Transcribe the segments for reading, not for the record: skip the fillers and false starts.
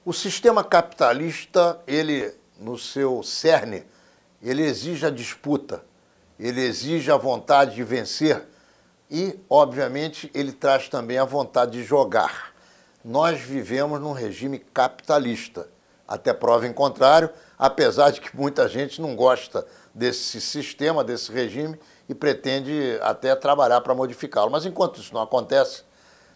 O sistema capitalista, ele, no seu cerne, ele exige a disputa, ele exige a vontade de vencer e, obviamente, ele traz também a vontade de jogar. Nós vivemos num regime capitalista, até prova em contrário, apesar de que muita gente não gosta desse sistema, desse regime e pretende até trabalhar para modificá-lo. Mas enquanto isso não acontece,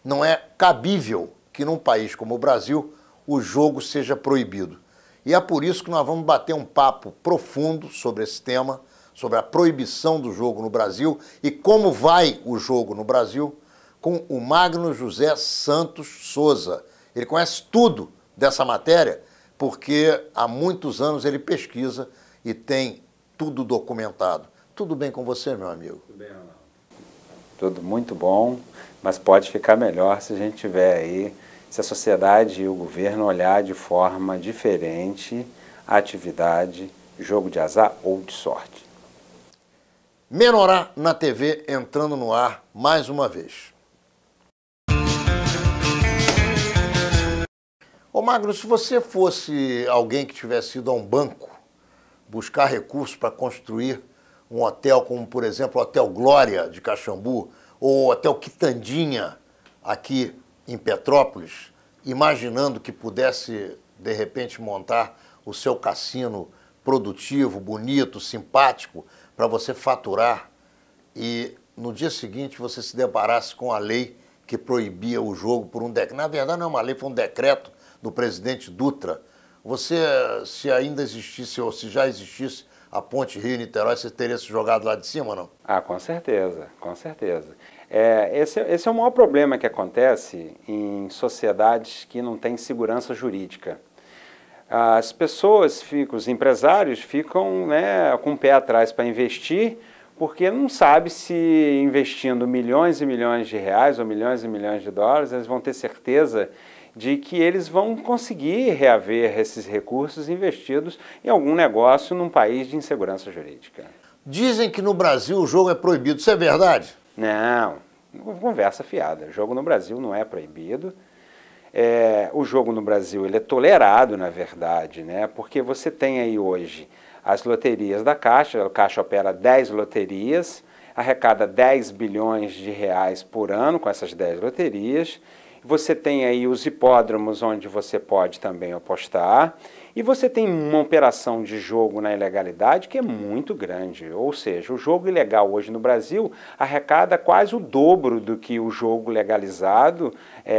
não é cabível que num país como o Brasil o jogo seja proibido. E é por isso que nós vamos bater um papo profundo sobre esse tema, sobre a proibição do jogo no Brasil e como vai o jogo no Brasil, com o Magno José Santos Souza. Ele conhece tudo dessa matéria porque há muitos anos ele pesquisa e tem tudo documentado. Tudo bem com você, meu amigo? Tudo bem, Ronaldo. Tudo muito bom, mas pode ficar melhor se a gente tiver aí, se a sociedade e o governo olhar de forma diferente a atividade, jogo de azar ou de sorte. Menorá na TV entrando no ar mais uma vez. Ô Magno, se você fosse alguém que tivesse ido a um banco buscar recursos para construir um hotel como, por exemplo, o Hotel Glória de Caxambu ou o Hotel Quitandinha aqui em Petrópolis, imaginando que pudesse, de repente, montar o seu cassino produtivo, bonito, simpático, para você faturar e no dia seguinte você se deparasse com a lei que proibia o jogo por um decreto. Na verdade não é uma lei, foi um decreto do presidente Dutra. Você, se ainda existisse ou se já existisse a Ponte Rio-Niterói, você teria se jogado lá de cima ou não? Ah, com certeza, com certeza. Esse é o maior problema que acontece em sociedades que não têm segurança jurídica. As pessoas ficam, os empresários ficam, né, com o pé atrás para investir, porque não sabe se investindo milhões e milhões de reais ou milhões e milhões de dólares, eles vão ter certeza de que eles vão conseguir reaver esses recursos investidos em algum negócio num país de insegurança jurídica. Dizem que no Brasil o jogo é proibido, isso é verdade? Não, conversa fiada. O jogo no Brasil não é proibido. O jogo no Brasil ele é tolerado, na verdade, né? Porque você tem aí hoje as loterias da Caixa, a Caixa opera 10 loterias, arrecada 10 bilhões de reais por ano com essas 10 loterias. Você tem aí os hipódromos onde você pode também apostar e você tem uma operação de jogo na ilegalidade que é muito grande, ou seja, o jogo ilegal hoje no Brasil arrecada quase o dobro do que o jogo legalizado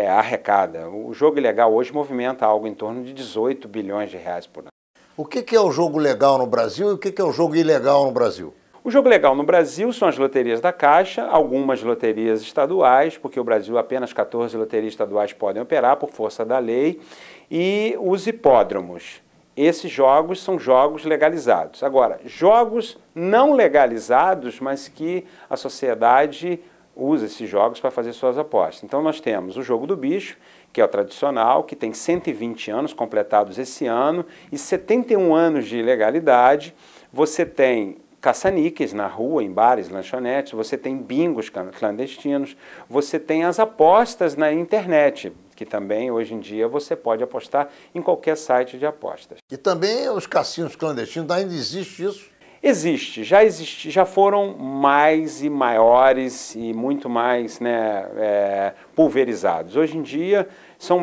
arrecada. O jogo ilegal hoje movimenta algo em torno de 18 bilhões de reais por ano. O que é o jogo legal no Brasil e o que é o jogo ilegal no Brasil? O jogo legal no Brasil são as loterias da Caixa, algumas loterias estaduais, porque o Brasil apenas 14 loterias estaduais podem operar por força da lei, e os hipódromos. Esses jogos são jogos legalizados. Agora, jogos não legalizados, mas que a sociedade usa esses jogos para fazer suas apostas. Então nós temos o jogo do bicho, que é o tradicional, que tem 120 anos completados esse ano e 71 anos de legalidade. Você tem caça-níqueis na rua, em bares, lanchonetes, você tem bingos clandestinos, você tem as apostas na internet, que também hoje em dia você pode apostar em qualquer site de apostas. E também os cassinos clandestinos, ainda existe isso? Existe, já foram mais e maiores e muito mais, né, pulverizados. Hoje em dia são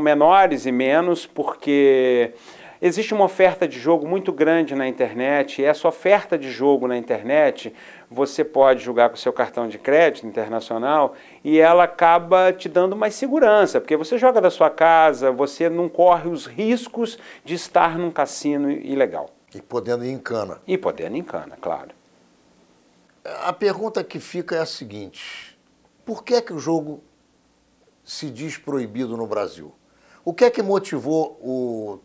menores e menos porque existe uma oferta de jogo muito grande na internet e essa oferta de jogo na internet você pode jogar com o seu cartão de crédito internacional e ela acaba te dando mais segurança, porque você joga da sua casa, você não corre os riscos de estar num cassino ilegal. E podendo ir em cana. E podendo ir em cana, claro. A pergunta que fica é a seguinte: por que o jogo se diz proibido no Brasil? O que é que motivou o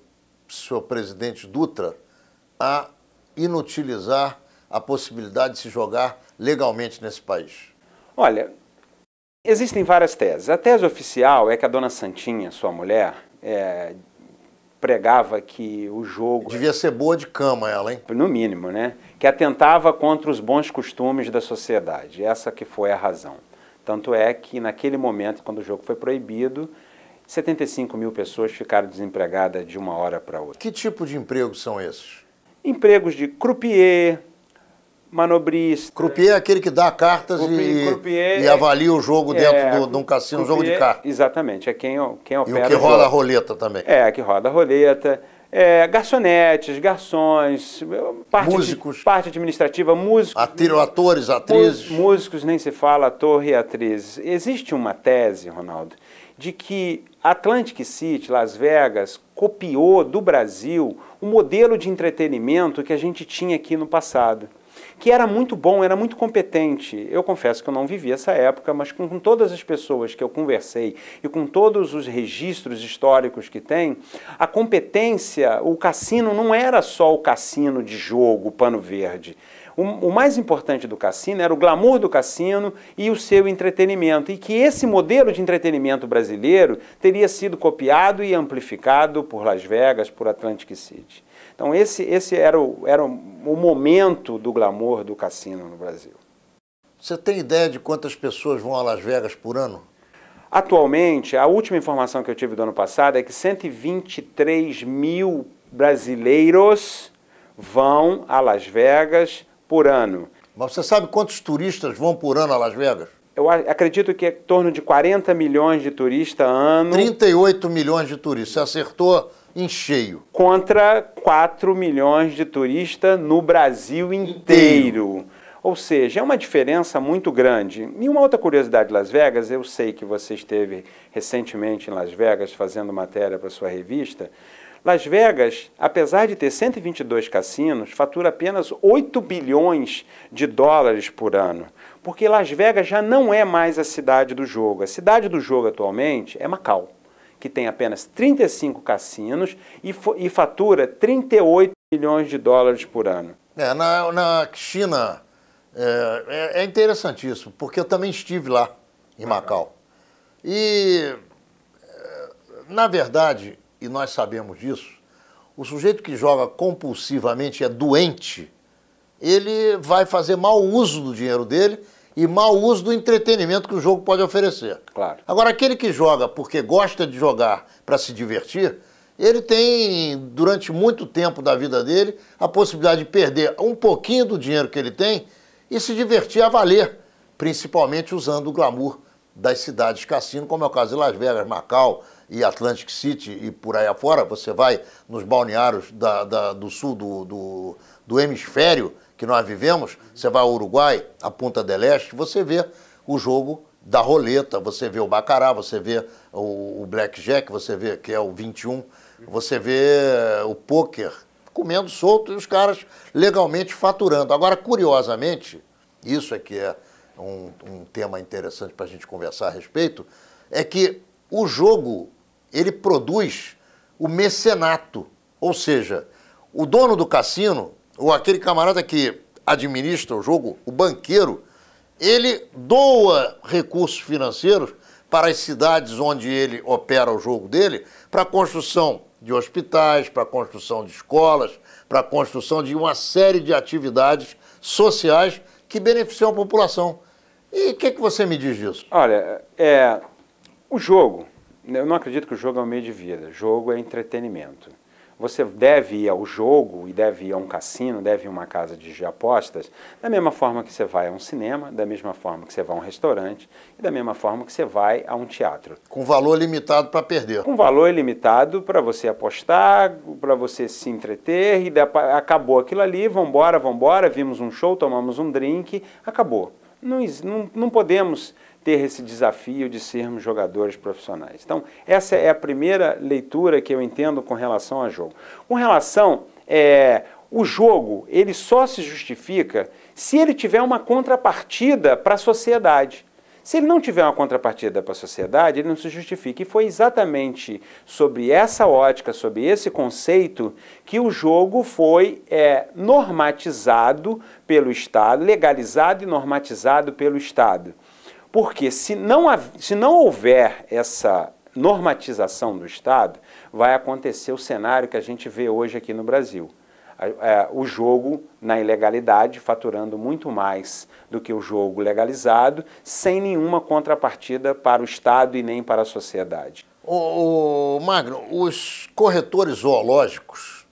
senhor presidente Dutra a inutilizar a possibilidade de se jogar legalmente nesse país? Olha, existem várias teses. A tese oficial é que a dona Santinha, sua mulher, pregava que o jogo... Devia ser boa de cama ela, hein? No mínimo, né? Que atentava contra os bons costumes da sociedade. Essa que foi a razão. Tanto é que naquele momento, quando o jogo foi proibido, 75 mil pessoas ficaram desempregadas de uma hora para outra. Que tipo de empregos são esses? Empregos de croupier, manobrista. Croupier é aquele que dá cartas e avalia o jogo dentro de um cassino, um jogo de cartas. Exatamente, é quem opera e o que roda a roleta também. Que roda a roleta. Garçonetes, garçons, músicos, parte administrativa, músicos. Atores, atrizes. Músicos, nem se fala, ator e atrizes. Existe uma tese, Ronaldo, de que Atlantic City, Las Vegas, copiou do Brasil o modelo de entretenimento que a gente tinha aqui no passado, que era muito bom, era muito competente. Eu confesso que eu não vivi essa época, mas com todas as pessoas que eu conversei e com todos os registros históricos que tem, a competência, o cassino não era só o cassino de jogo, pano verde. O mais importante do cassino era o glamour do cassino e o seu entretenimento, e que esse modelo de entretenimento brasileiro teria sido copiado e amplificado por Las Vegas, por Atlantic City. Então esse era o momento do glamour do cassino no Brasil. Você tem ideia de quantas pessoas vão a Las Vegas por ano? Atualmente, a última informação que eu tive do ano passado é que 123 mil brasileiros vão a Las Vegas por ano. Mas você sabe quantos turistas vão por ano a Las Vegas? Eu acredito que é em torno de 40 milhões de turistas ano. 38 milhões de turistas. Você acertou em cheio. Contra 4 milhões de turistas no Brasil inteiro. Ou seja, é uma diferença muito grande. E uma outra curiosidade de Las Vegas, eu sei que você esteve recentemente em Las Vegas fazendo matéria para sua revista. Las Vegas, apesar de ter 122 cassinos, fatura apenas 8 bilhões de dólares por ano. Porque Las Vegas já não é mais a cidade do jogo. A cidade do jogo atualmente é Macau, que tem apenas 35 cassinos e fatura 38 bilhões de dólares por ano. Na China é interessantíssimo, porque eu também estive lá, em Macau. E, na verdade, e nós sabemos disso, o sujeito que joga compulsivamente é doente, ele vai fazer mau uso do dinheiro dele e mau uso do entretenimento que o jogo pode oferecer. Claro. Agora, aquele que joga porque gosta de jogar para se divertir, ele tem, durante muito tempo da vida dele, a possibilidade de perder um pouquinho do dinheiro que ele tem e se divertir a valer, principalmente usando o glamour das cidades cassino, como é o caso de Las Vegas, Macau e Atlantic City e por aí afora. Você vai nos balneários do sul do hemisfério que nós vivemos, você vai ao Uruguai, a Punta del Este, você vê o jogo da roleta, você vê o baccarat, você vê o blackjack, você vê que é o 21, você vê o pôquer comendo solto e os caras legalmente faturando. Agora, curiosamente, isso é que é um tema interessante para a gente conversar a respeito, é que o jogo, ele produz o mecenato, ou seja, o dono do cassino, ou aquele camarada que administra o jogo, o banqueiro, ele doa recursos financeiros para as cidades onde ele opera o jogo dele, para a construção de hospitais, para a construção de escolas, para a construção de uma série de atividades sociais que beneficiam a população. E o que você me diz disso? Olha, o jogo, eu não acredito que o jogo é um meio de vida, jogo é entretenimento. Você deve ir ao jogo e deve ir a um cassino, deve ir a uma casa de apostas, da mesma forma que você vai a um cinema, da mesma forma que você vai a um restaurante e da mesma forma que você vai a um teatro. Com valor limitado para perder. Com valor ilimitado para você apostar, para você se entreter e acabou aquilo ali, vambora, vimos um show, tomamos um drink, acabou. Não podemos ter esse desafio de sermos jogadores profissionais. Então, essa é a primeira leitura que eu entendo com relação ao jogo. Com relação, o jogo, ele só se justifica se ele tiver uma contrapartida para a sociedade. Se ele não tiver uma contrapartida para a sociedade, ele não se justifica. E foi exatamente sobre essa ótica, sobre esse conceito, que o jogo foi normatizado pelo Estado, legalizado e normatizado pelo Estado. Porque se não houver essa normatização do Estado, vai acontecer o cenário que a gente vê hoje aqui no Brasil. O jogo na ilegalidade, faturando muito mais do que o jogo legalizado, sem nenhuma contrapartida para o Estado e nem para a sociedade. Magno, os corretores zoológicos,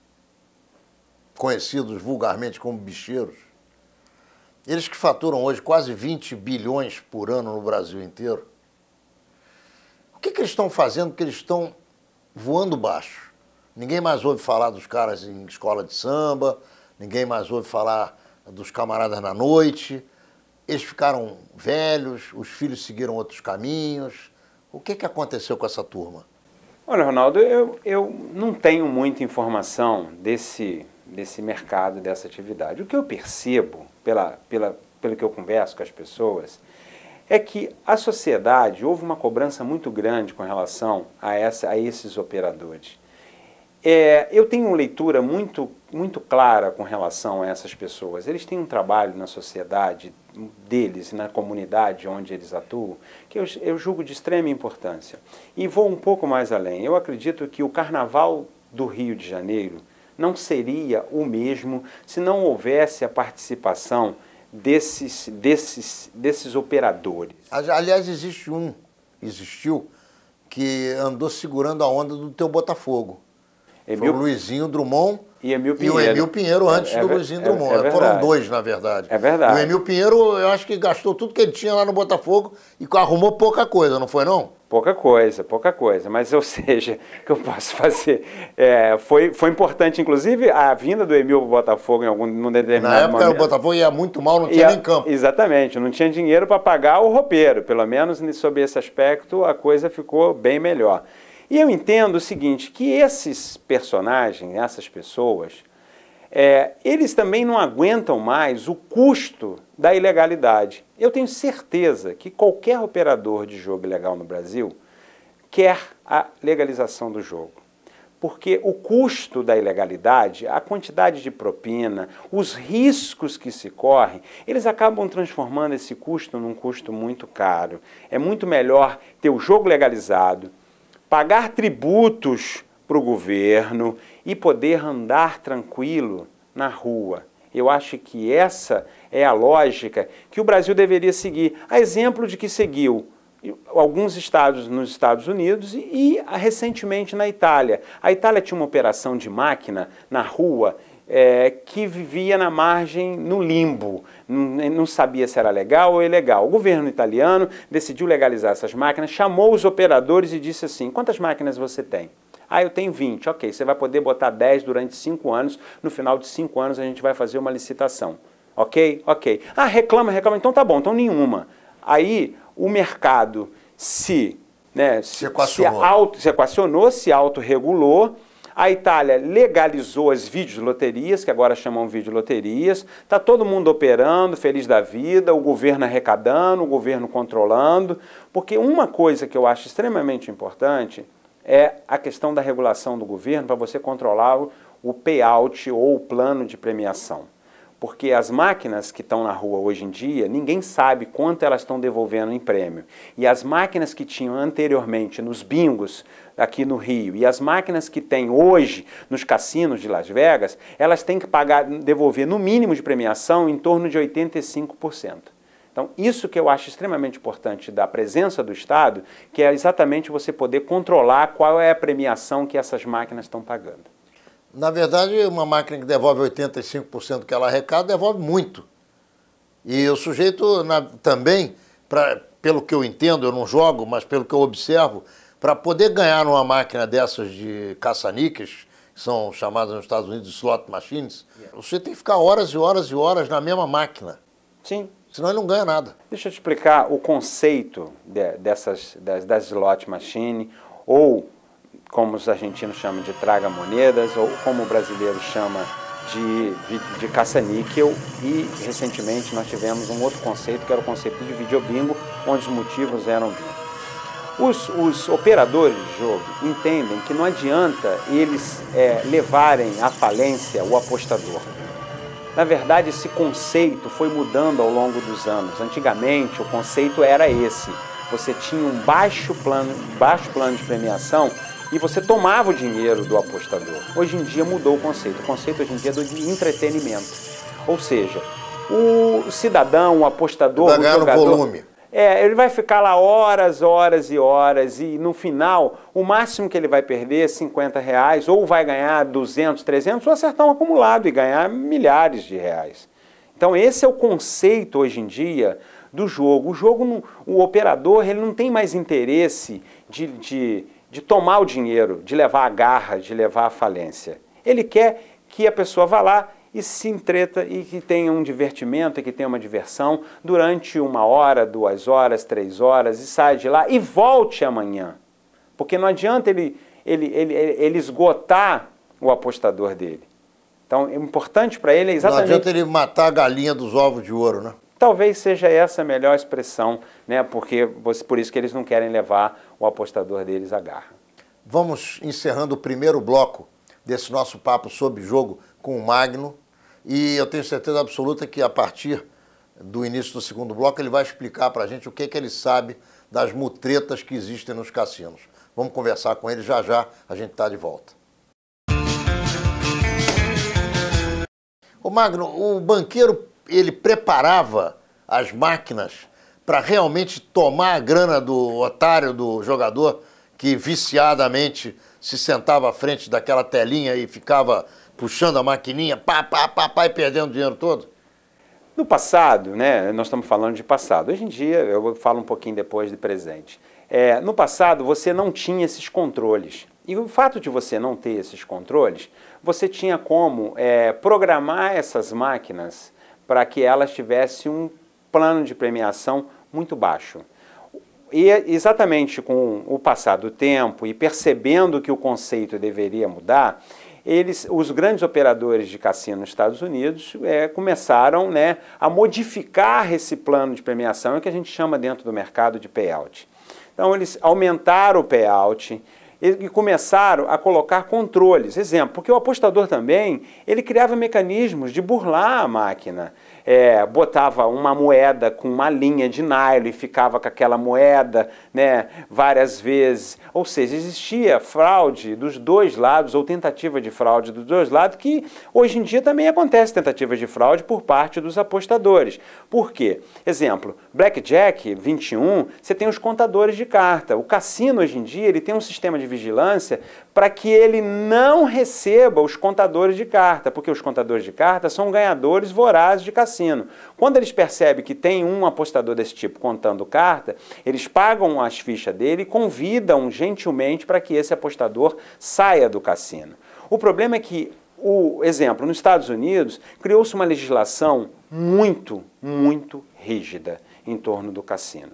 conhecidos vulgarmente como bicheiros, eles que faturam hoje quase 20 bilhões por ano no Brasil inteiro, o que eles estão fazendo? Porque eles estão voando baixo. Ninguém mais ouve falar dos caras em escola de samba, ninguém mais ouve falar dos camaradas na noite. Eles ficaram velhos, os filhos seguiram outros caminhos. O que aconteceu com essa turma? Olha, Ronaldo, eu não tenho muita informação desse mercado, dessa atividade. O que eu percebo, pelo que eu converso com as pessoas, é que a sociedade, houve uma cobrança muito grande com relação a esses operadores. Eu tenho uma leitura muito clara com relação a essas pessoas. Eles têm um trabalho na sociedade deles, na comunidade onde eles atuam, que eu julgo de extrema importância. E vou um pouco mais além. Eu acredito que o Carnaval do Rio de Janeiro não seria o mesmo se não houvesse a participação desses operadores. Aliás, existiu, que andou segurando a onda do teu Botafogo. Foi o Luizinho Drummond e o Emil Pinheiro antes do Luizinho Drummond. Foram dois, na verdade. É verdade. E o Emil Pinheiro, eu acho que gastou tudo que ele tinha lá no Botafogo e arrumou pouca coisa, não foi não? Pouca coisa. Mas, ou seja, o que eu posso fazer? Foi importante, inclusive, a vinda do Emil para o Botafogo num determinado momento. Na época o Botafogo ia muito mal, não tinha nem campo. Exatamente, não tinha dinheiro para pagar o roupeiro. Pelo menos, sob esse aspecto, a coisa ficou bem melhor. E eu entendo o seguinte, que esses personagens, essas pessoas, eles também não aguentam mais o custo da ilegalidade. Eu tenho certeza que qualquer operador de jogo ilegal no Brasil quer a legalização do jogo. Porque o custo da ilegalidade, a quantidade de propina, os riscos que se correm, eles acabam transformando esse custo num custo muito caro. É muito melhor ter o jogo legalizado, pagar tributos para o governo e poder andar tranquilo na rua. Eu acho que essa é a lógica que o Brasil deveria seguir. A exemplo de que seguiu alguns estados nos Estados Unidos e recentemente na Itália. A Itália tinha uma operação de máquina na rua que vivia na margem, no limbo, não sabia se era legal ou ilegal. O governo italiano decidiu legalizar essas máquinas, chamou os operadores e disse assim, quantas máquinas você tem? Ah, eu tenho 20. Ok, você vai poder botar 10 durante 5 anos, no final de 5 anos a gente vai fazer uma licitação. Ok? Ok. Ah, reclama, então tá bom, então nenhuma. Aí o mercado se equacionou, se autorregulou. A Itália legalizou as videoloterias, que agora chamam videoloterias. Está todo mundo operando, feliz da vida, o governo arrecadando, o governo controlando. Porque uma coisa que eu acho extremamente importante é a questão da regulação do governo para você controlar o payout ou o plano de premiação. Porque as máquinas que estão na rua hoje em dia, ninguém sabe quanto elas estão devolvendo em prêmio. E as máquinas que tinham anteriormente nos bingos aqui no Rio e as máquinas que tem hoje nos cassinos de Las Vegas, elas têm que devolver no mínimo de premiação em torno de 85%. Então, isso que eu acho extremamente importante da presença do Estado, que é exatamente você poder controlar qual é a premiação que essas máquinas estão pagando. Na verdade, uma máquina que devolve 85% que ela arrecada, devolve muito. E o sujeito também, pelo que eu entendo, eu não jogo, mas pelo que eu observo, para poder ganhar numa máquina dessas de caça-níqueis, que são chamadas nos Estados Unidos de slot machines, você tem que ficar horas e horas e horas na mesma máquina. Sim. Senão ele não ganha nada. Deixa eu te explicar o conceito das slot machine, ou como os argentinos chamam de traga-monedas, ou como o brasileiro chama de caça-níquel, e recentemente nós tivemos um outro conceito, que era o conceito de videobingo, onde os motivos eram bingo. Os operadores de jogo entendem que não adianta eles levarem à falência o apostador. Na verdade, esse conceito foi mudando ao longo dos anos. Antigamente, o conceito era esse. Você tinha um baixo plano de premiação e você tomava o dinheiro do apostador. Hoje em dia mudou o conceito. O conceito hoje em dia é de entretenimento. Ou seja, o cidadão, o apostador, vai ganhar no volume. Ele vai ficar lá horas, horas e horas e no final o máximo que ele vai perder é R$50 ou vai ganhar 200, 300 ou acertar um acumulado e ganhar milhares de reais. Então esse é o conceito hoje em dia do jogo. O jogo, o operador, ele não tem mais interesse de tomar o dinheiro, de levar a garra, de levar a falência. Ele quer que a pessoa vá lá e se entreta e que tenha um divertimento e que tenha uma diversão durante 1 hora, 2 horas, 3 horas e saia de lá e volte amanhã. Porque não adianta ele esgotar o apostador dele. Então, é importante para ele exatamente... Não adianta ele matar a galinha dos ovos de ouro, né? Talvez seja essa a melhor expressão, né? Porque por isso que eles não querem levar o apostador deles à garra. Vamos encerrando o primeiro bloco desse nosso papo sobre jogo com o Magno. E eu tenho certeza absoluta que a partir do início do segundo bloco ele vai explicar para a gente o que ele sabe das mutretas que existem nos cassinos. Vamos conversar com ele já já, a gente está de volta. Ô Magno, o banqueiro, ele preparava as máquinas para realmente tomar a grana do otário, do jogador, que viciadamente se sentava à frente daquela telinha e ficava puxando a maquininha, e perdendo o dinheiro todo? No passado, né, nós estamos falando de passado. Hoje em dia, eu falo um pouquinho depois de presente. No passado, você não tinha esses controles. E o fato de você não ter esses controles, você tinha como programar essas máquinas para que elas tivessem um plano de premiação muito baixo. E exatamente com o passar do tempo e percebendo que o conceito deveria mudar, os grandes operadores de cassino nos Estados Unidos começaram, né, a modificar esse plano de premiação, que a gente chama dentro do mercado de payout. Então eles aumentaram o payout e começaram a colocar controles. Exemplo, porque o apostador também, ele criava mecanismos de burlar a máquina. Botava uma moeda com uma linha de nylon e ficava com aquela moeda, né, várias vezes. Ou seja, existia fraude dos dois lados, ou tentativa de fraude dos dois lados, que hoje em dia também acontece tentativa de fraude por parte dos apostadores. Por quê? Exemplo, Blackjack 21, você tem os contadores de carta. O cassino hoje em dia ele tem um sistema de vigilância para que ele não receba os contadores de carta, porque os contadores de carta são ganhadores vorazes de cassino. Quando eles percebem que tem um apostador desse tipo contando carta, eles pagam as fichas dele e convidam gentilmente para que esse apostador saia do cassino. O problema é que, nos Estados Unidos, criou-se uma legislação muito rígida em torno do cassino.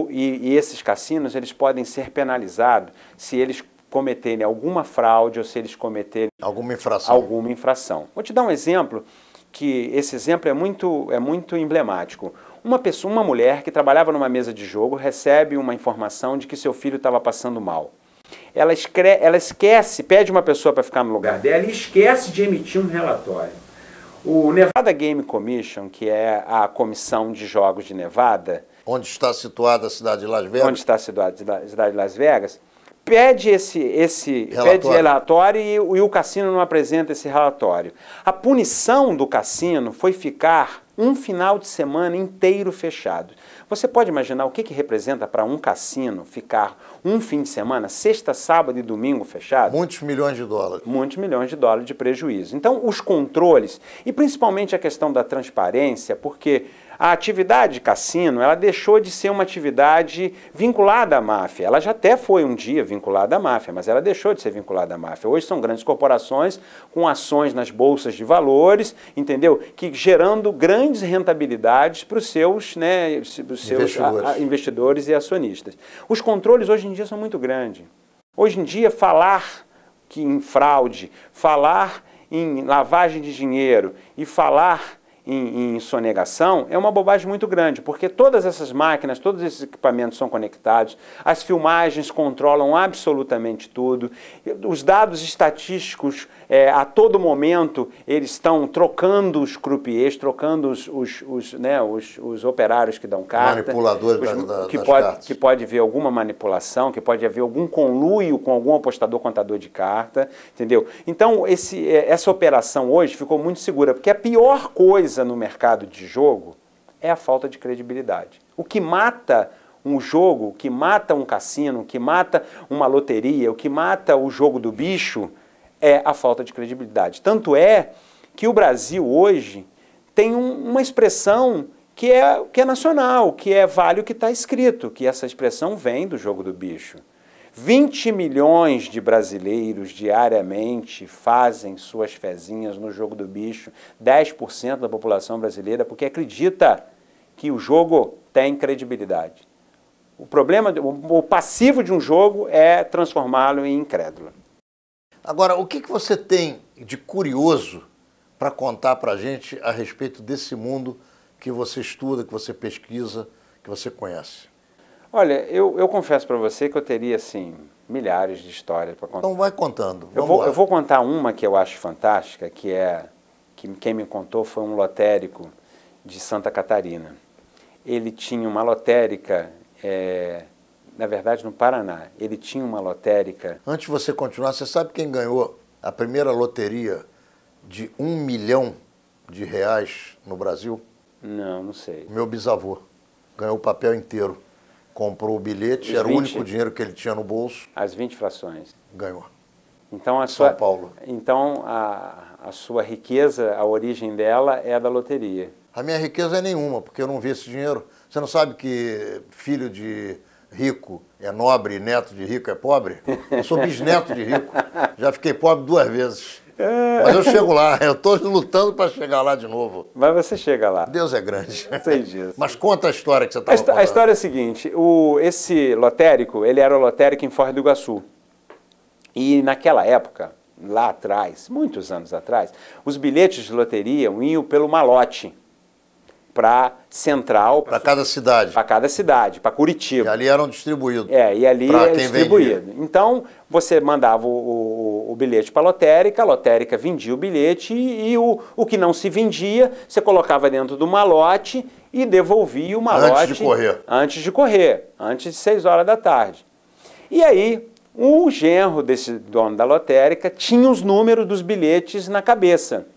E esses cassinos eles podem ser penalizados se eles cometerem alguma fraude ou se eles cometerem alguma infração. Vou te dar um exemplo, que esse exemplo é muito emblemático. Uma mulher que trabalhava numa mesa de jogo recebe uma informação de que seu filho estava passando mal. Ela esquece, pede uma pessoa para ficar no lugar dela e esquece de emitir um relatório. O Nevada Game Commission, que é a comissão de jogos de Nevada... Onde está situada a cidade de Las Vegas? Onde está situada a cidade de Las Vegas, pede esse relatório e o cassino não apresenta esse relatório. A punição do cassino foi ficar um final de semana inteiro fechado. Você pode imaginar o que representa para um cassino ficar um fim de semana, sexta, sábado e domingo fechado? Muitos milhões de dólares. Muitos milhões de dólares de prejuízo. Então, os controles, e principalmente a questão da transparência, porque a atividade de cassino, ela deixou de ser uma atividade vinculada à máfia. Ela já até foi um dia vinculada à máfia, mas ela deixou de ser vinculada à máfia. Hoje são grandes corporações com ações nas bolsas de valores, entendeu? Que gerando grandes rentabilidades para os seus, investidores e acionistas. Os controles hoje em dia são muito grandes. Hoje em dia, falar em fraude, falar em lavagem de dinheiro e falar em sonegação é uma bobagem muito grande, porque todas essas máquinas, todos esses equipamentos são conectados, as filmagens controlam absolutamente tudo, os dados estatísticos a todo momento eles estão trocando os croupiers, trocando os operários que dão carta, manipuladores das cartas. Que pode haver alguma manipulação, que pode haver algum conluio com algum apostador contador de carta, entendeu? Então essa operação hoje ficou muito segura, porque a pior coisa no mercado de jogo é a falta de credibilidade. O que mata um jogo, o que mata um cassino, o que mata uma loteria, o que mata o jogo do bicho é a falta de credibilidade. Tanto é que o Brasil hoje tem uma expressão que é nacional, que é vale o que está escrito, que essa expressão vem do jogo do bicho. 20 milhões de brasileiros diariamente fazem suas fezinhas no jogo do bicho, 10% da população brasileira, porque acredita que o jogo tem credibilidade. O problema, o passivo de um jogo é transformá-lo em incrédulo. Agora, o que você tem de curioso para contar para a gente a respeito desse mundo que você estuda, que você pesquisa, que você conhece? Olha, eu confesso para você que eu teria, assim, milhares de histórias para contar. Então vai contando. Eu vou contar uma que eu acho fantástica, que quem me contou foi um lotérico de Santa Catarina. Ele tinha uma lotérica, na verdade no Paraná, ele tinha uma lotérica... Antes de você continuar, você sabe quem ganhou a primeira loteria de R$1 milhão no Brasil? Não, não sei. Meu bisavô ganhou o papel inteiro. Comprou o bilhete, era o único dinheiro que ele tinha no bolso. As 20 frações. Ganhou. Então, São Paulo. Então a sua riqueza, a origem dela é da loteria. A minha riqueza é nenhuma, porque eu não vi esse dinheiro. Você não sabe que filho de rico é nobre e neto de rico é pobre? Eu sou bisneto de rico. Já fiquei pobre 2 vezes. Mas eu chego lá, eu estou lutando para chegar lá de novo. Mas você chega lá. Deus é grande. Sei disso. Mas conta a história que você estava contando. A história é a seguinte, esse lotérico, ele era o lotérico em Foz do Iguaçu. E naquela época, lá atrás, muitos anos atrás, os bilhetes de loteria iam pelo malote para Central. Para cada cidade. Para cada cidade, para Curitiba. E ali eram distribuídos. E ali era distribuído. Então, você mandava o bilhete para a lotérica vendia o bilhete e o que não se vendia, você colocava dentro do malote e devolvia o malote. Antes de correr. Antes de correr, antes de 6 horas da tarde. E aí, o genro desse dono da lotérica tinha os números dos bilhetes na cabeça.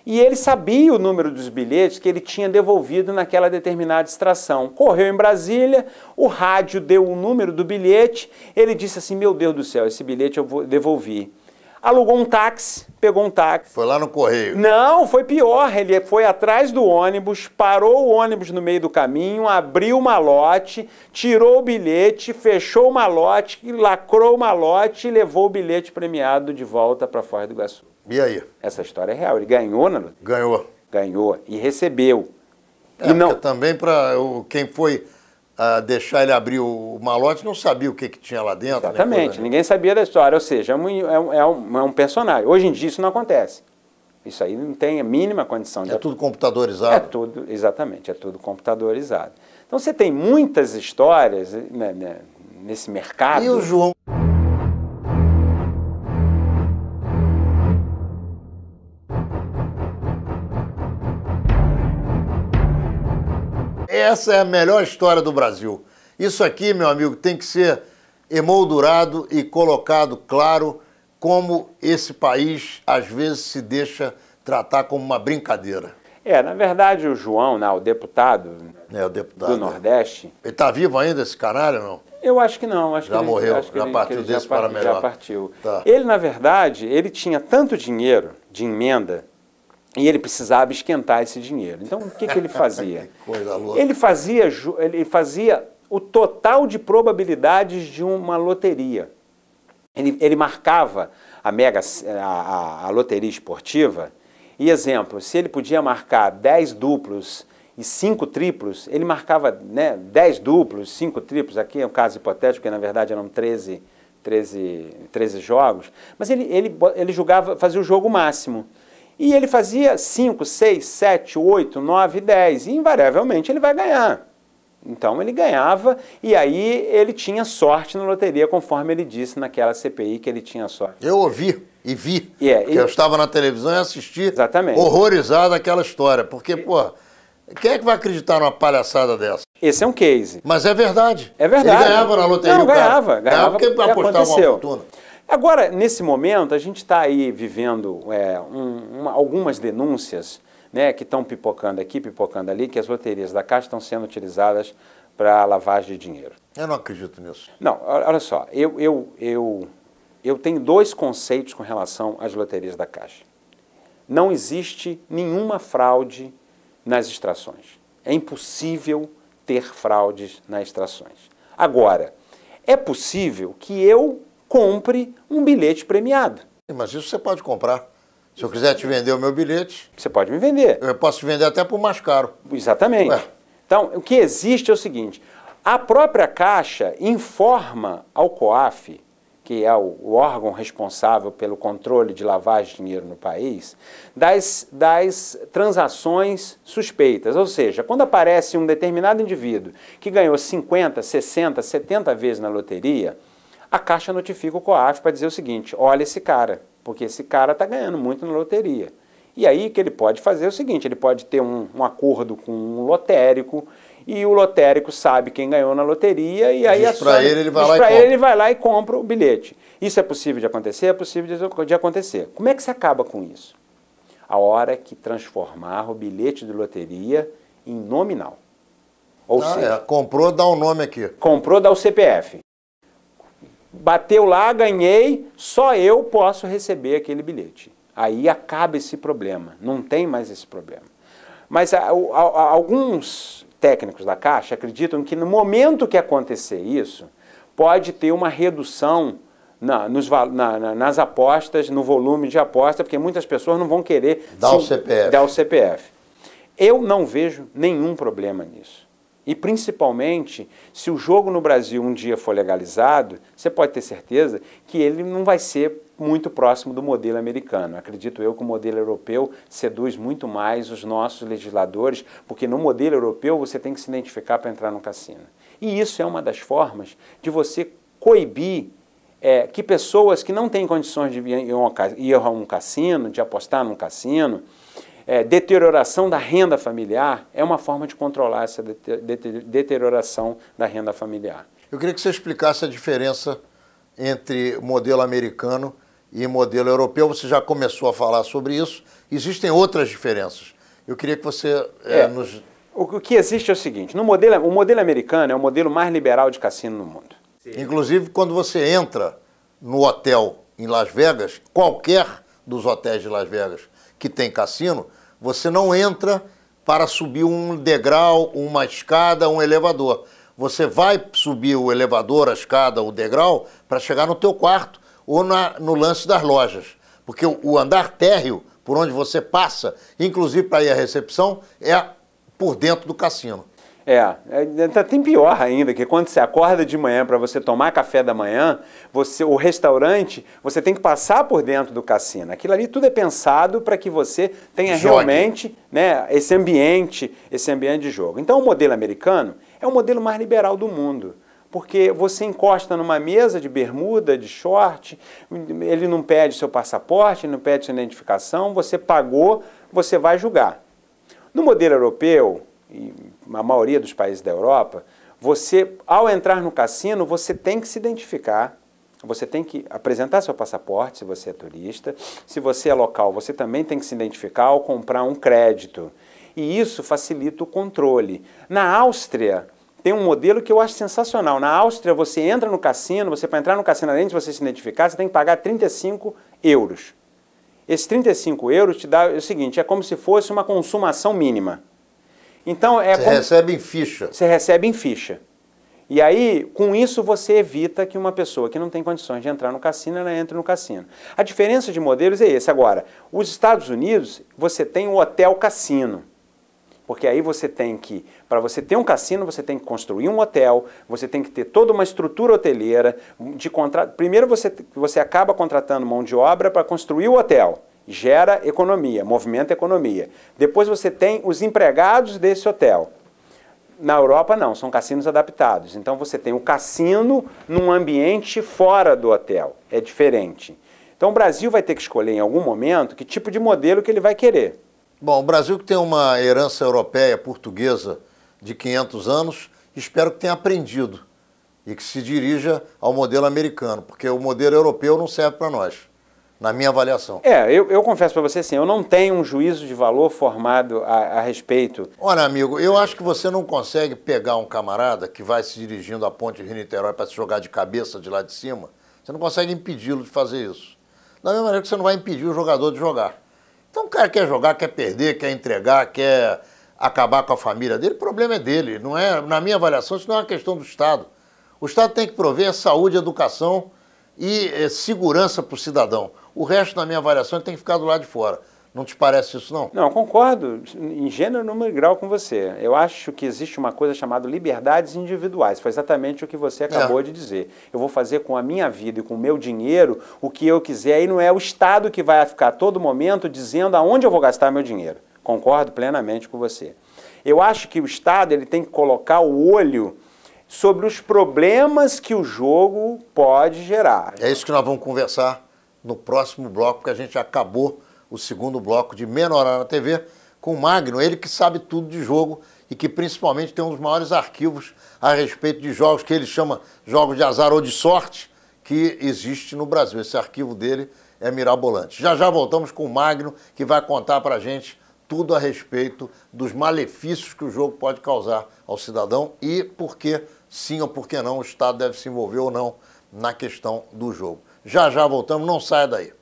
E ele sabia o número dos bilhetes que ele tinha devolvido naquela determinada extração. Correu em Brasília, o rádio deu o número do bilhete, ele disse assim, meu Deus do céu, esse bilhete eu devolvi. Alugou um táxi, pegou um táxi. Foi lá no correio. Não, foi pior, ele foi atrás do ônibus, parou o ônibus no meio do caminho, abriu o malote, tirou o bilhete, fechou o malote, lacrou o malote e levou o bilhete premiado de volta para Foz do Iguaçu. E aí? Essa história é real. Ele ganhou na luta. Ganhou. Ganhou e recebeu. E não também para quem foi deixar ele abrir o malote não sabia o que tinha lá dentro. Exatamente. Ninguém sabia da história. Ou seja, é um personagem. Hoje em dia isso não acontece. Isso aí não tem a mínima condição de... É tudo computadorizado? É tudo, exatamente. É tudo computadorizado. Então você tem muitas histórias nesse mercado. E o João? Essa é a melhor história do Brasil. Isso aqui, meu amigo, tem que ser emoldurado e colocado claro como esse país, às vezes, se deixa tratar como uma brincadeira. Na verdade, o João, o deputado, do Nordeste... Ele está vivo ainda, esse canalha, não? Eu acho que não. Acho já que morreu, acho que já partiu desse para melhor. Já partiu. Tá. Ele, na verdade, ele tinha tanto dinheiro de emenda e ele precisava esquentar esse dinheiro. Então, o que ele fazia? Que coisa louca. Ele fazia o total de probabilidades de uma loteria. Ele marcava a loteria esportiva e, exemplo, se ele podia marcar 10 duplos e 5 triplos, ele marcava 10 duplos, 5 triplos, aqui é um caso hipotético, porque na verdade eram 13 jogos, mas ele jogava, fazia o jogo máximo. E ele fazia 5, 6, 7, 8, 9, 10, e invariavelmente ele vai ganhar. Então ele ganhava e aí ele tinha sorte na loteria, conforme ele disse naquela CPI que ele tinha sorte. Eu ouvi e vi, porque eu estava na televisão e assisti, exatamente, horrorizado aquela história, porque, quem é que vai acreditar numa palhaçada dessa? Esse é um case. Mas é verdade. É verdade. Ele ganhava na loteria. Não, ganhava porque apostava uma fortuna. Agora, nesse momento, a gente está aí vivendo algumas denúncias, que estão pipocando aqui, pipocando ali, que as loterias da Caixa estão sendo utilizadas para lavagem de dinheiro. Eu não acredito nisso. Não, olha só, eu tenho dois conceitos com relação às loterias da Caixa. Não existe nenhuma fraude nas extrações. É impossível ter fraudes nas extrações. Agora, é possível que eu compre um bilhete premiado. Mas isso você pode comprar. Se eu quiser te vender o meu bilhete... Você pode me vender. Eu posso te vender até por mais caro. Exatamente. Ué. Então, o que existe é o seguinte, a própria Caixa informa ao COAF, que é o órgão responsável pelo controle de lavagem de dinheiro no país, das transações suspeitas. Ou seja, quando aparece um determinado indivíduo que ganhou 50, 60, 70 vezes na loteria, a Caixa notifica o COAF para dizer o seguinte, olha esse cara, porque esse cara está ganhando muito na loteria. E aí o que ele pode fazer é o seguinte, ele pode ter um acordo com um lotérico, e o lotérico sabe quem ganhou na loteria, e aí ele vai lá e compra o bilhete. Isso é possível de acontecer? É possível de acontecer. Como é que se acaba com isso? A hora que transformar o bilhete de loteria em nominal. Ou seja, comprou, dá um nome aqui. Comprou, dá o CPF. Bateu lá, ganhei, só eu posso receber aquele bilhete. Aí acaba esse problema, não tem mais esse problema. Mas alguns técnicos da Caixa acreditam que no momento que acontecer isso, pode ter uma redução nas apostas, no volume de aposta, porque muitas pessoas não vão querer dar o CPF. Eu não vejo nenhum problema nisso. E principalmente, se o jogo no Brasil um dia for legalizado, você pode ter certeza que ele não vai ser muito próximo do modelo americano. Acredito eu que o modelo europeu seduz muito mais os nossos legisladores, porque no modelo europeu você tem que se identificar para entrar no cassino. E isso é uma das formas de você coibir que pessoas que não têm condições de ir a um cassino, de apostar num cassino, deterioração da renda familiar, é uma forma de controlar essa deterioração da renda familiar. Eu queria que você explicasse a diferença entre modelo americano e modelo europeu. Você já começou a falar sobre isso. Existem outras diferenças. Eu queria que você nos... O que existe é o seguinte, o modelo americano é o modelo mais liberal de cassino no mundo. Inclusive, quando você entra no hotel em Las Vegas, qualquer dos hotéis de Las Vegas que tem cassino, você não entra para subir um degrau, uma escada, um elevador. Você vai subir o elevador, a escada, o degrau, para chegar no teu quarto ou no lance das lojas. Porque o andar térreo, por onde você passa, inclusive para ir à recepção, é por dentro do cassino. Tem pior ainda, que quando você acorda de manhã para você tomar café da manhã, o restaurante, você tem que passar por dentro do cassino. Aquilo ali tudo é pensado para que você tenha realmente esse ambiente de jogo. Então o modelo americano é o modelo mais liberal do mundo, porque você encosta numa mesa de bermuda, de short, ele não pede seu passaporte, não pede sua identificação, você pagou, você vai jogar. No modelo europeu, e a maioria dos países da Europa, você, ao entrar no cassino, você tem que se identificar, você tem que apresentar seu passaporte, se você é turista, se você é local, você também tem que se identificar ao comprar um crédito. E isso facilita o controle. Na Áustria, tem um modelo que eu acho sensacional. Na Áustria, você entra no cassino, para entrar no cassino, além de você se identificar, você tem que pagar 35 euros. Esses 35 euros te dá o seguinte, é como se fosse uma consumação mínima. Então, você recebe em ficha. Você recebe em ficha. E aí, com isso, você evita que uma pessoa que não tem condições de entrar no cassino, ela entre no cassino. A diferença de modelos é esse. Agora, os Estados Unidos, você tem o hotel cassino. Porque aí você tem que, para você ter um cassino, você tem que construir um hotel, você tem que ter toda uma estrutura hoteleira. Primeiro você acaba contratando mão de obra para construir o hotel. Gera economia, movimenta economia. Depois você tem os empregados desse hotel. Na Europa não, são cassinos adaptados. Então você tem o cassino num ambiente fora do hotel. É diferente. Então o Brasil vai ter que escolher em algum momento que tipo de modelo que ele vai querer. Bom, o Brasil que tem uma herança europeia, portuguesa, de 500 anos, espero que tenha aprendido e que se dirija ao modelo americano, porque o modelo europeu não serve para nós. na minha avaliação. Eu confesso para você assim, eu não tenho um juízo de valor formado a respeito. Olha, amigo, eu acho que você não consegue pegar um camarada que vai se dirigindo à ponte Rio-Niterói para se jogar de cabeça de lá de cima, você não consegue impedi-lo de fazer isso. Da mesma maneira que você não vai impedir o jogador de jogar. Então o cara quer jogar, quer perder, quer entregar, quer acabar com a família dele, o problema é dele. Não é, na minha avaliação, isso não é uma questão do Estado. O Estado tem que prover saúde, educação e segurança para o cidadão. O resto, na minha avaliação, ele tem que ficar do lado de fora. Não te parece isso, não? Não, concordo em gênero, número e grau com você. Eu acho que existe uma coisa chamada liberdades individuais. Foi exatamente o que você acabou de dizer. Eu vou fazer com a minha vida e com o meu dinheiro o que eu quiser. E não é o Estado que vai ficar a todo momento dizendo aonde eu vou gastar meu dinheiro. Concordo plenamente com você. Eu acho que o Estado ele tem que colocar o olho sobre os problemas que o jogo pode gerar. É isso que nós vamos conversar no próximo bloco, porque a gente acabou o segundo bloco de Meia Hora na TV com o Magno, ele que sabe tudo de jogo e que principalmente tem um dos maiores arquivos a respeito de jogos que ele chama jogos de azar ou de sorte que existe no Brasil. Esse arquivo dele é mirabolante. Já já voltamos com o Magno, que vai contar pra gente tudo a respeito dos malefícios que o jogo pode causar ao cidadão e por que sim ou por que não o Estado deve se envolver ou não na questão do jogo. Já já voltamos, não saia daí.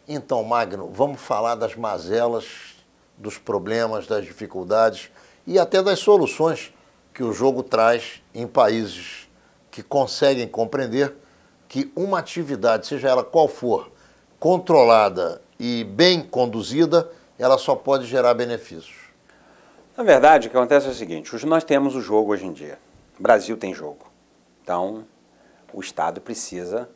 Então, Magno, vamos falar das mazelas, dos problemas, das dificuldades e até das soluções que o jogo traz em países que conseguem compreender que uma atividade, seja ela qual for, controlada e bem conduzida, ela só pode gerar benefícios. Na verdade, o que acontece é o seguinte, nós temos o jogo hoje em dia. O Brasil tem jogo. Então, o Estado precisa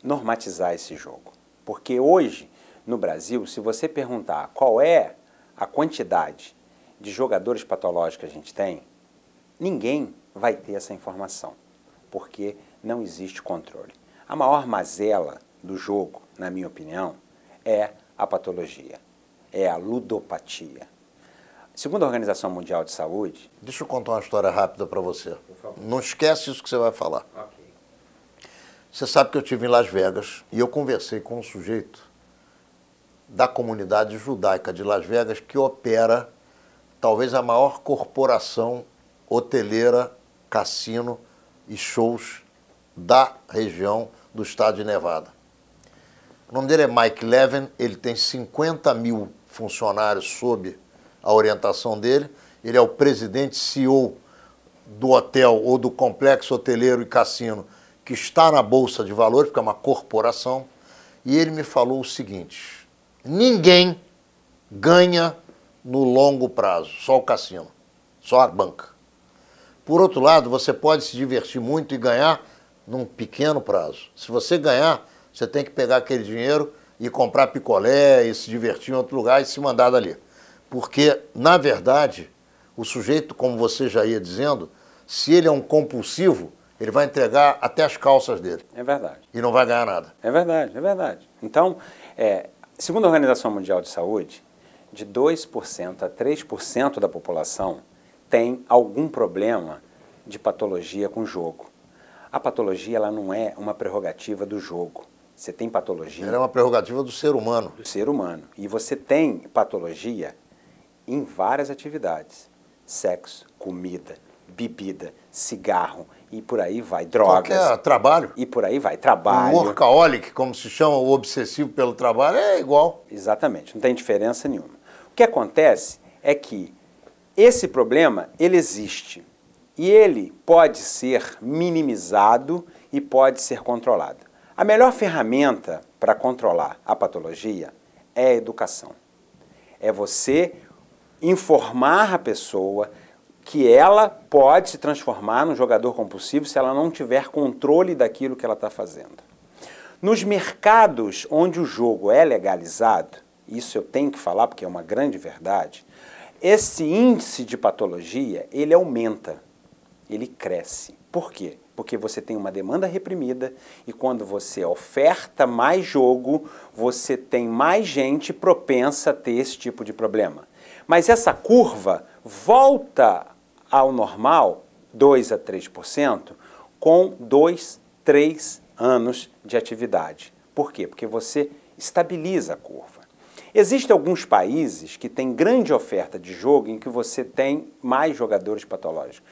normatizar esse jogo. Porque hoje, no Brasil, se você perguntar qual é a quantidade de jogadores patológicos que a gente tem, ninguém vai ter essa informação, porque não existe controle. A maior mazela do jogo, na minha opinião, é a patologia, é a ludopatia. Segundo a Organização Mundial de Saúde... Deixa eu contar uma história rápida para você. Não esquece isso que você vai falar. Okay. Você sabe que eu estive em Las Vegas e eu conversei com um sujeito da comunidade judaica de Las Vegas que opera talvez a maior corporação hoteleira, cassino e shows da região do estado de Nevada. O nome dele é Mike Levin, ele tem 50 mil funcionários sob a orientação dele, ele é o presidente CEO do hotel ou do complexo hoteleiro e cassino que está na Bolsa de Valores, porque é uma corporação, e ele me falou o seguinte: ninguém ganha no longo prazo, só o cassino, só a banca. Por outro lado, você pode se divertir muito e ganhar num pequeno prazo. Se você ganhar, você tem que pegar aquele dinheiro e comprar picolé e se divertir em outro lugar e se mandar dali. Porque, na verdade, o sujeito, como você já ia dizendo, se ele é um compulsivo, ele vai entregar até as calças dele. É verdade. E não vai ganhar nada. É verdade, é verdade. Então, segundo a Organização Mundial de Saúde, de 2% a 3% da população tem algum problema de patologia com jogo. A patologia ela não é uma prerrogativa do jogo. Você tem patologia... Ela é uma prerrogativa do ser humano. Do ser humano. E você tem patologia em várias atividades. Sexo, comida, bebida, cigarro e por aí vai. Drogas. Qualquer trabalho. E por aí vai. Trabalho. O workaholic, como se chama, o obsessivo pelo trabalho, é igual. Exatamente. Não tem diferença nenhuma. O que acontece é que esse problema, ele existe. E ele pode ser minimizado e pode ser controlado. A melhor ferramenta para controlar a patologia é a educação. É você informar a pessoa que ela pode se transformar num jogador compulsivo se ela não tiver controle daquilo que ela está fazendo. Nos mercados onde o jogo é legalizado, isso eu tenho que falar porque é uma grande verdade, esse índice de patologia, ele aumenta, ele cresce. Por quê? Porque você tem uma demanda reprimida e quando você oferta mais jogo, você tem mais gente propensa a ter esse tipo de problema. Mas essa curva volta ao normal, 2 a 3%, com 2, 3 anos de atividade. Por quê? Porque você estabiliza a curva. Existem alguns países que têm grande oferta de jogo em que você tem mais jogadores patológicos.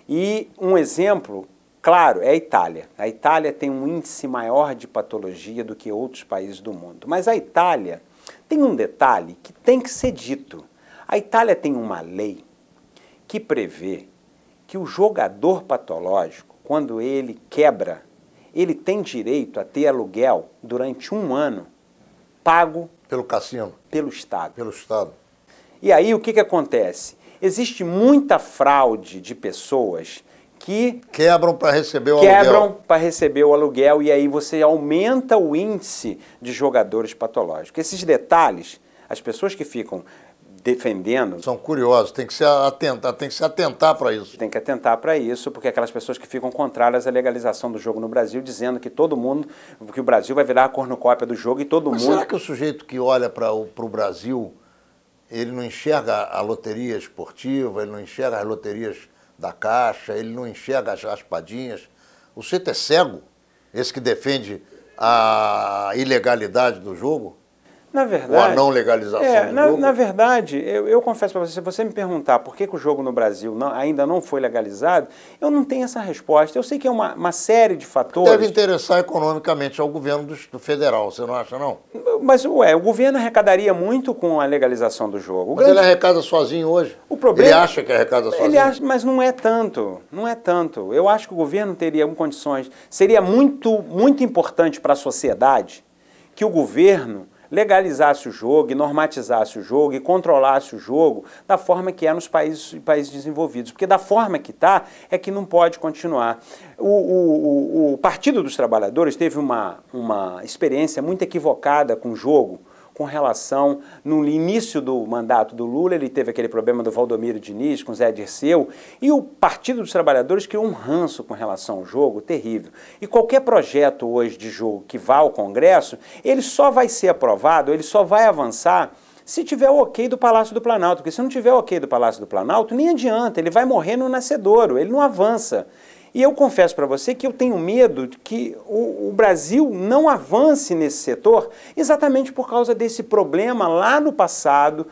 E um exemplo, claro, é a Itália. A Itália tem um índice maior de patologia do que outros países do mundo. Mas a Itália tem um detalhe que tem que ser dito. A Itália tem uma lei que prevê que o jogador patológico, quando ele quebra, ele tem direito a ter aluguel durante 1 ano, pago Pelo cassino. pelo Estado. Pelo Estado. E aí o que acontece? Existe muita fraude de pessoas que Quebram para receber o quebram aluguel. para receber o aluguel e aí você aumenta o índice de jogadores patológicos. Esses detalhes, as pessoas que ficam defendendo São curiosos, tem que se atentar para isso. tem que atentar para isso, porque aquelas pessoas que ficam contrárias à legalização do jogo no Brasil, dizendo que todo mundo, que o Brasil vai virar a cornucópia do jogo e todo Mas mundo... será que o sujeito que olha para o Brasil, ele não enxerga a loteria esportiva, ele não enxerga as loterias da Caixa, ele não enxerga as raspadinhas? O sujeito é cego, esse que defende a ilegalidade do jogo? Na verdade, Ou a não legalização do jogo? Na verdade, eu confesso para você, se você me perguntar por que o jogo no Brasil ainda não foi legalizado, eu não tenho essa resposta. Eu sei que é uma série de fatores... Deve interessar economicamente ao governo do federal, você não acha, não? Mas, o governo arrecadaria muito com a legalização do jogo. Mas ele arrecada sozinho hoje. O problema, ele acha que arrecada sozinho. Ele acha, mas não é tanto, não é tanto. Eu acho que o governo teria condições... Seria muito, muito importante para a sociedade que o governo legalizasse o jogo, e normatizasse o jogo, e controlasse o jogo da forma que é nos países desenvolvidos. Porque da forma que está, é que não pode continuar. O Partido dos Trabalhadores teve uma experiência muito equivocada com o jogo, com relação, no início do mandato do Lula, ele teve aquele problema do Valdomiro Diniz, com Zé Dirceu, e o Partido dos Trabalhadores criou um ranço com relação ao jogo terrível. E qualquer projeto hoje de jogo que vá ao Congresso, ele só vai ser aprovado, ele só vai avançar se tiver o ok do Palácio do Planalto, porque se não tiver o ok do Palácio do Planalto, nem adianta, ele vai morrer no nascedouro, ele não avança. E eu confesso para você que eu tenho medo de que o Brasil não avance nesse setor exatamente por causa desse problema lá no passado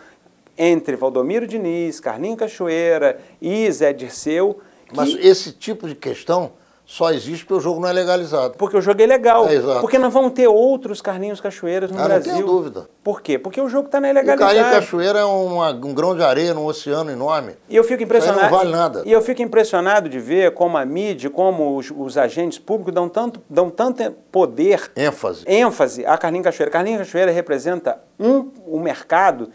entre Valdomiro Diniz, Carlinhos Cachoeira e Zé Dirceu. Mas esse tipo de questão só existe porque o jogo não é legalizado. Porque o jogo é legal. Exato. Porque nós vamos ter outros Carlinhos Cachoeiras no Brasil. Não tenho dúvida. Por quê? Porque o jogo está na O ilegalidade. Carlinhos Cachoeira é um grão de areia num oceano enorme. E eu fico impressionado. Isso aí não vale nada. E eu fico impressionado de ver como a mídia, como os agentes públicos dão tanto poder, ênfase a Carlinhos Cachoeira. Carlinhos Cachoeira representa o mercado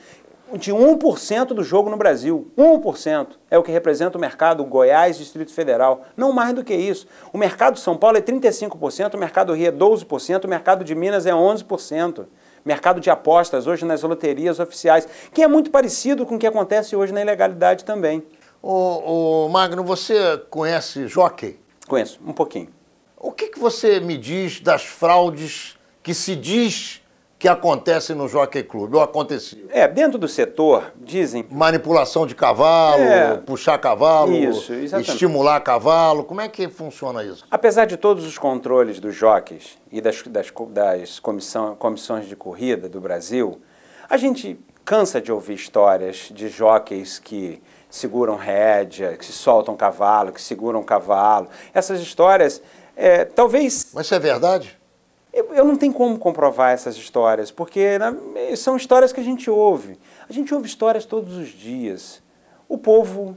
de 1% do jogo no Brasil. 1% é o que representa o mercado Goiás, Distrito Federal. Não mais do que isso. O mercado de São Paulo é 35%, o mercado Rio é 12%, o mercado de Minas é 11%. Mercado de apostas hoje nas loterias oficiais, que é muito parecido com o que acontece hoje na ilegalidade também. Ô Magno, você conhece jockey? Conheço, um pouquinho. O que você me diz das fraudes que se diz que acontecem no Jockey Club, ou aconteciam? Dentro do setor, dizem... Manipulação de cavalo, puxar cavalo, isso, exatamente. Estimular cavalo, como é que funciona isso? Apesar de todos os controles dos jockeys e das comissões de corrida do Brasil, a gente cansa de ouvir histórias de jockeys que seguram rédea, que soltam cavalo, que seguram cavalo. Essas histórias, talvez... Mas isso é verdade? Eu não tenho como comprovar essas histórias, porque são histórias que a gente ouve. A gente ouve histórias todos os dias. O povo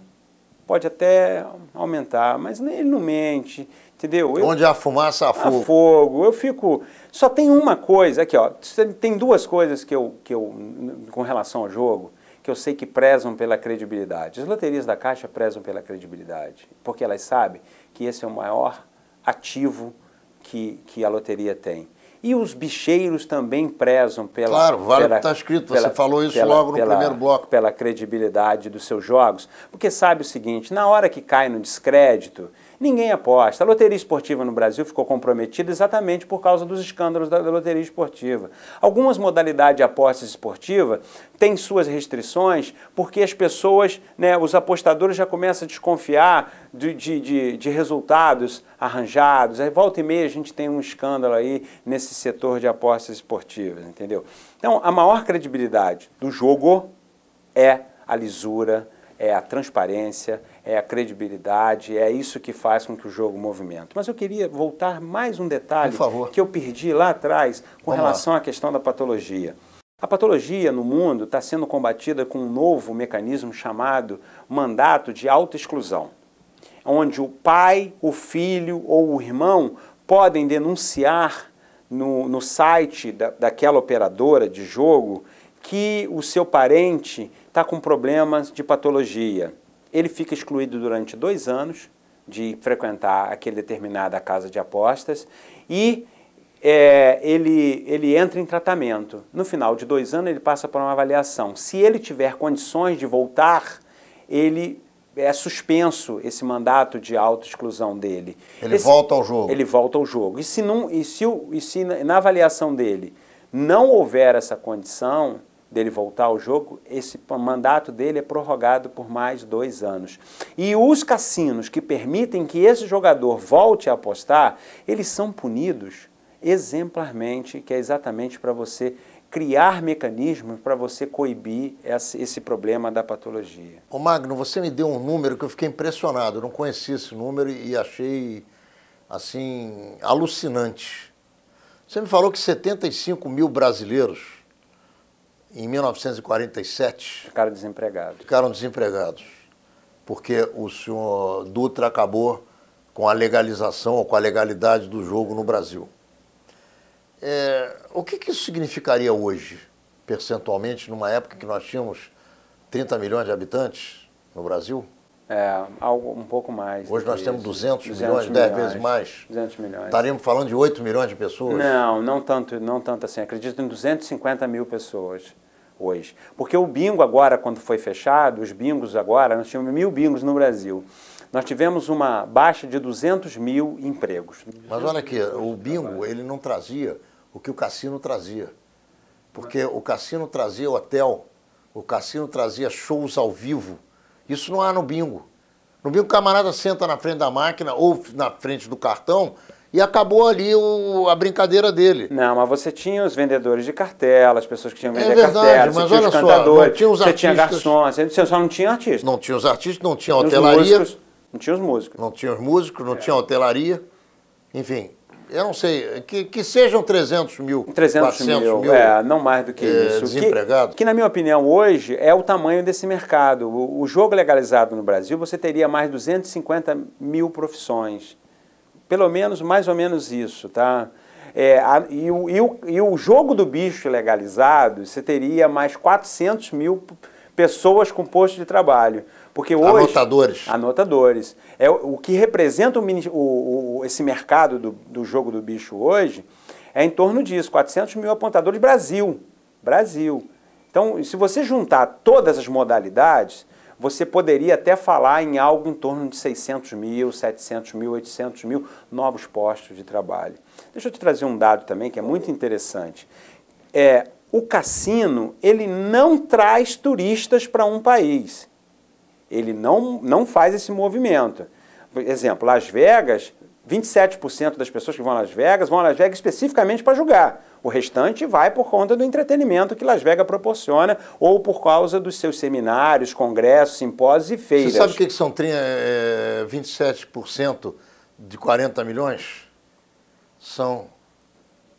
pode até aumentar, mas ele não mente, entendeu? Onde há fumaça, há fogo. Há fogo. Eu fico... Só tem uma coisa, aqui ó, tem duas coisas que eu, com relação ao jogo, que eu sei que prezam pela credibilidade. As loterias da Caixa prezam pela credibilidade, porque elas sabem que esse é o maior ativo que a loteria tem. E os bicheiros também prezam pela... Claro, vale o que está escrito, você falou isso logo no primeiro bloco. Pela credibilidade dos seus jogos, porque sabe o seguinte, na hora que cai no descrédito, Ninguém aposta. A loteria esportiva no Brasil ficou comprometida exatamente por causa dos escândalos da loteria esportiva. Algumas modalidades de apostas esportiva têm suas restrições porque as pessoas, né, os apostadores já começam a desconfiar de resultados arranjados. Aí volta e meia a gente tem um escândalo aí nesse setor de apostas esportivas, entendeu? Então, a maior credibilidade do jogo é a lisura, é a transparência, é a credibilidade, é isso que faz com que o jogo movimente. Mas eu queria voltar mais um detalhe que eu perdi lá atrás com relação à questão da patologia. A patologia no mundo está sendo combatida com um novo mecanismo chamado mandato de autoexclusão, onde o pai, o filho ou o irmão podem denunciar no site daquela operadora de jogo que o seu parente está com problemas de patologia. Ele fica excluído durante 2 anos de frequentar aquela determinada casa de apostas e ele entra em tratamento. No final de 2 anos ele passa por uma avaliação. Se ele tiver condições de voltar, ele é suspenso esse mandato de autoexclusão dele. Ele volta ao jogo. Ele volta ao jogo. E se na avaliação dele não houver essa condição dele voltar ao jogo, esse mandato dele é prorrogado por mais 2 anos. E os cassinos que permitem que esse jogador volte a apostar, eles são punidos exemplarmente, que é exatamente para você criar mecanismos para você coibir esse problema da patologia. Ô Magno, você me deu um número que eu fiquei impressionado, eu não conhecia esse número e achei, assim, alucinante. Você me falou que 75 mil brasileiros em 1947... Ficaram desempregados. Ficaram desempregados, porque o senhor Dutra acabou com a legalização ou com a legalidade do jogo no Brasil. O que isso significaria hoje, percentualmente, numa época que nós tínhamos 30 milhões de habitantes no Brasil? Algo um pouco mais. Hoje nós temos 200 milhões, 10 vezes mais. 200 milhões. Estaríamos falando de 8 milhões de pessoas? Não tanto assim. Acredito em 250 mil pessoas hoje. Porque o bingo agora, quando foi fechado, os bingos agora, nós tínhamos 1.000 bingos no Brasil. Nós tivemos uma baixa de 200 mil empregos. Mas olha aqui, o bingo, ele não trazia o que o cassino trazia. Porque o cassino trazia hotel, o cassino trazia shows ao vivo. Isso não há no bingo. No bingo o camarada senta na frente da máquina ou na frente do cartão e acabou ali a brincadeira dele. Não, mas você tinha os vendedores de cartela, as pessoas que tinham que vender verdade, cartela, mas você tinha olha os só, cantadores, não tinha os você tinha artistas. garçons, você só não tinha artista. Não tinha os artistas, não tinha hotelaria. Não tinha os músicos. Não tinha os músicos, não tinha hotelaria. Enfim, eu não sei, que sejam 300 mil, 400 mil, não mais do que isso. Desempregados. Que, na minha opinião, hoje é o tamanho desse mercado. O jogo legalizado no Brasil, você teria mais 250 mil profissões. Pelo menos, mais ou menos isso, tá? E o jogo do bicho legalizado, você teria mais 400 mil pessoas com posto de trabalho. Porque hoje, anotadores. O que representa esse mercado do jogo do bicho hoje é em torno disso, 400 mil apontadores Brasil. Então, se você juntar todas as modalidades, você poderia até falar em algo em torno de 600 mil, 700 mil, 800 mil novos postos de trabalho. Deixa eu te trazer um dado também que é muito interessante. O cassino, ele não traz turistas para um país. Ele não faz esse movimento. Por exemplo, Las Vegas, 27% das pessoas que vão a Las Vegas especificamente para jogar. O restante vai por conta do entretenimento que Las Vegas proporciona ou por causa dos seus seminários, congressos, simpósios e feiras. Você sabe o que são 27% de 40 milhões? São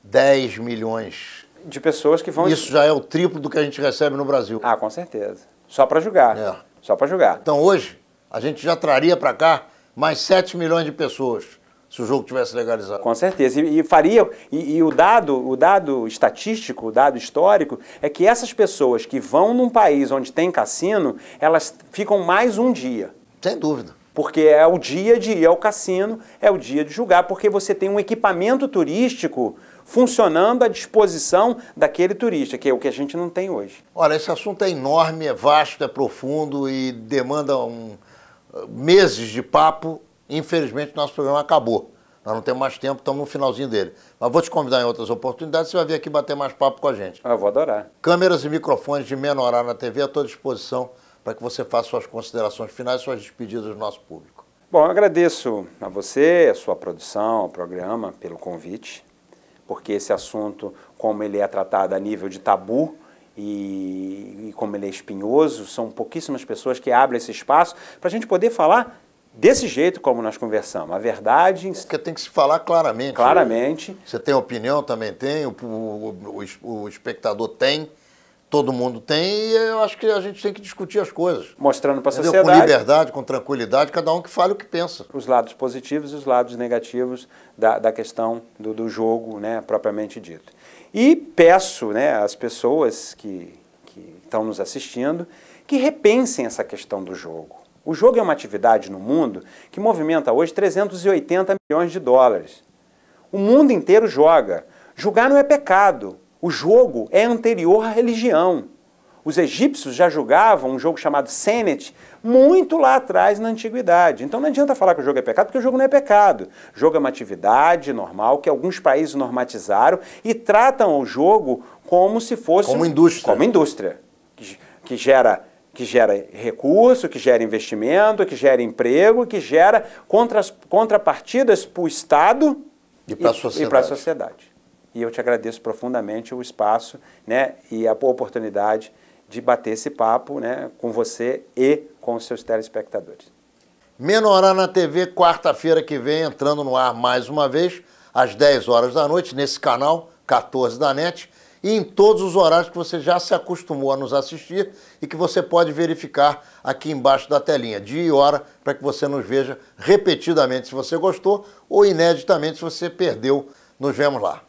10 milhões. De pessoas que vão... Isso já é o triplo do que a gente recebe no Brasil. Ah, com certeza. Só para jogar. Só para jogar. Então hoje, a gente já traria para cá mais 7 milhões de pessoas, se o jogo tivesse legalizado. Com certeza. E o dado estatístico, o dado histórico, é que essas pessoas que vão num país onde tem cassino, elas ficam mais um dia. Sem dúvida. Porque é o dia de ir ao cassino, é o dia de jogar, porque você tem um equipamento turístico funcionando à disposição daquele turista, que é o que a gente não tem hoje. Olha, esse assunto é enorme, é vasto, é profundo e demanda meses de papo Infelizmente, nosso programa acabou. Nós não temos mais tempo, estamos no finalzinho dele. Mas vou te convidar em outras oportunidades, você vai vir aqui bater mais papo com a gente. Eu vou adorar. Câmeras e microfones de Menorá na TV à tua disposição para que você faça suas considerações finais, suas despedidas do nosso público. Bom, eu agradeço a você, a sua produção, ao programa, pelo convite, porque esse assunto, como ele é tratado a nível de tabu e como ele é espinhoso, são pouquíssimas pessoas que abrem esse espaço para a gente poder falar desse jeito como nós conversamos. A verdade... Porque tem que se falar claramente. Claramente. Você tem opinião, também tem, o espectador tem, todo mundo tem, e eu acho que a gente tem que discutir as coisas. Mostrando para a Entendeu? sociedade... Com liberdade, com tranquilidade, cada um que fale o que pensa. Os lados positivos e os lados negativos da questão do jogo, né, propriamente dito. E peço, né, às pessoas que estão nos assistindo que repensem essa questão do jogo. O jogo é uma atividade no mundo que movimenta hoje 380 milhões de dólares. O mundo inteiro joga. Jogar não é pecado. O jogo é anterior à religião. Os egípcios já jogavam um jogo chamado Senet muito lá atrás na antiguidade. Então não adianta falar que o jogo é pecado, porque o jogo não é pecado. O jogo é uma atividade normal que alguns países normatizaram e tratam o jogo como se fosse... Como indústria. Como indústria. Que gera recurso, que gera investimento, que gera emprego, que gera contrapartidas para o Estado e para a sociedade. E eu te agradeço profundamente o espaço, né, e a oportunidade de bater esse papo, né, com você e com os seus telespectadores. Menorá na TV, quarta-feira que vem, entrando no ar mais uma vez, às 10 horas da noite, nesse canal 14 da NET, e em todos os horários que você já se acostumou a nos assistir e que você pode verificar aqui embaixo da telinha, dia e hora, para que você nos veja repetidamente se você gostou ou ineditamente se você perdeu. Nos vemos lá.